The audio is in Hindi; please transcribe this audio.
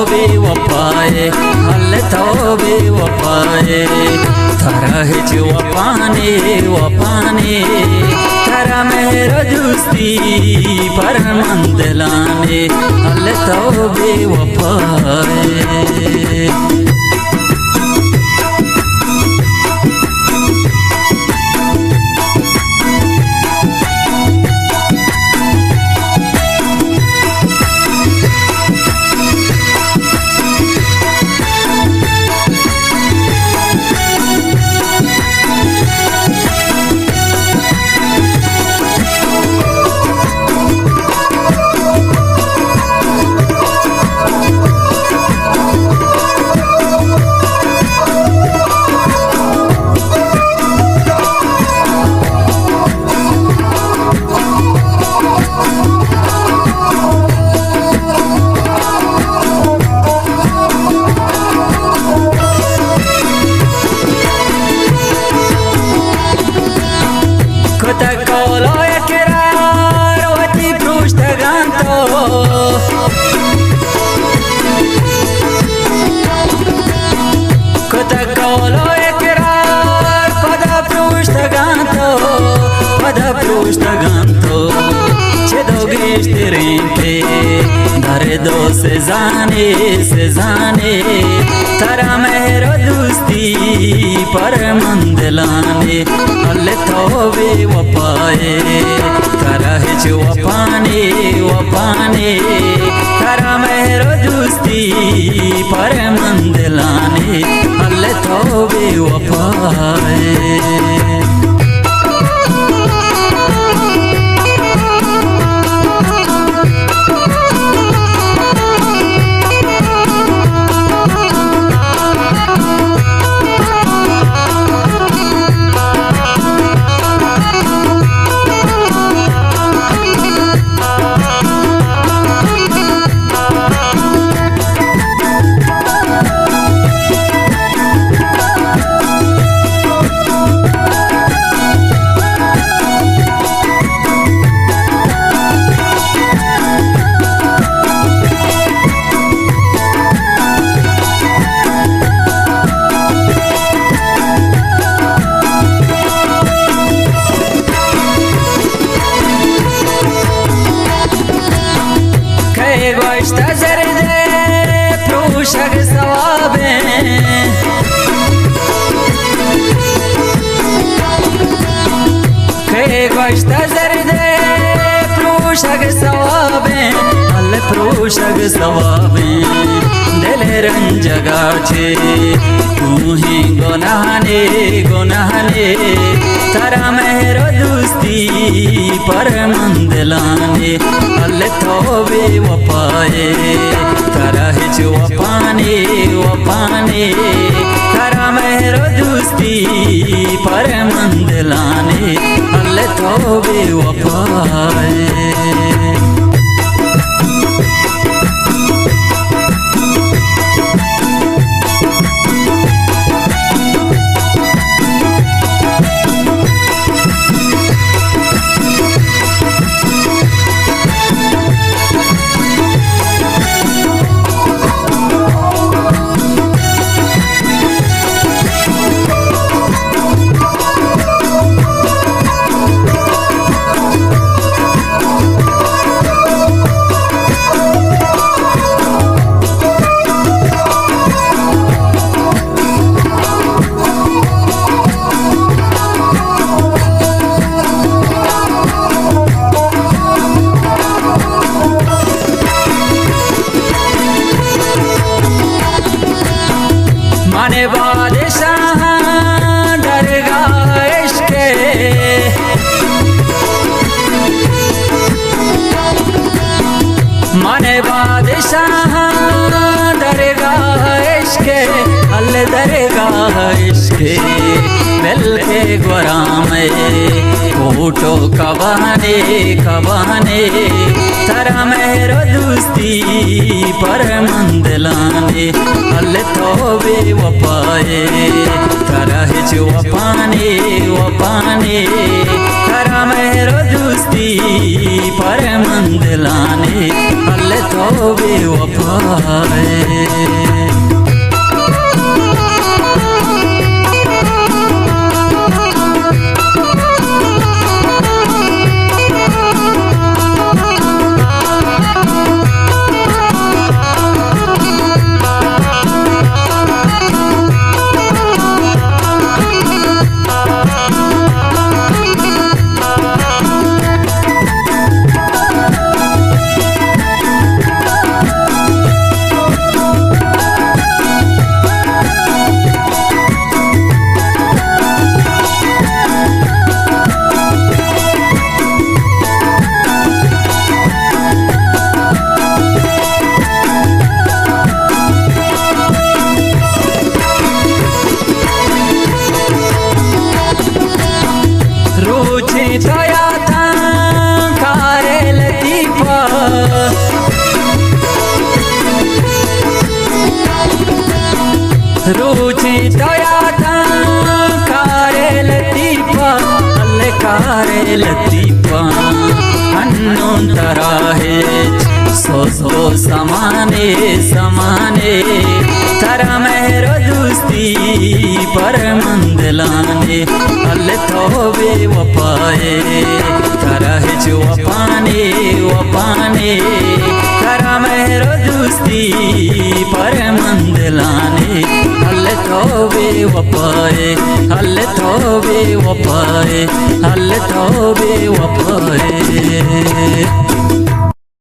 बेवफाए हल्ले तो बेवफाए थारा हिच वफाने वफाने थारा मेरा दोस्ती पर मंदलाने हल्ले तो बेवफाए धरे दो से जाने तारा मेरा दोस्ती पर मंदलाने हल्ले तो बेवफाए तारा हिच वफाने वफाने तारा मेरा दोस्ती पर मंदलाने हल्ले तो बेवफाए शग सवाबे खे गोश्त जरदे प्रूशग सवाबे अल प्रूशग सवाबे दिल रंजगा छे तू ही गुनाहने गुनाहने तारा मेरा दोस्ती पर मंदलाने अल तो बेवफाए तारा हिच वफाने वफाने तारा मेरा दोस्ती पर मंदलाने हल्ले तो बेवफाए माने बादशाह दरगाह इश्क़े माने बादशाह दरगाह इश्क़े अल दरगाह इश्क़े मिल के गुराम कोटो कबाने कबाने तारा मेरा दोस्ती पर मंदलाने हल तो बेवफाए तारा हिच वफाने वफाने तारा मेरा दोस्ती पर मंदलाने हल तो बेवफाए। रोजे दया था कारे लतीफा, रोजे दया था कारे लतीफा, अल्ले कारे लतीफा अन्नों तराहे सो सो समाने समाने तरा मेहरो दोस्ती पर मंदलाने अल्ले तो बेवफाए तरा है जो वफाने वफाने तरा मेहरो दोस्ती पर मंदलाने अल्ले तो बेवफाए अल्ले तो बेवफाए अल्ले तो बेवफाए।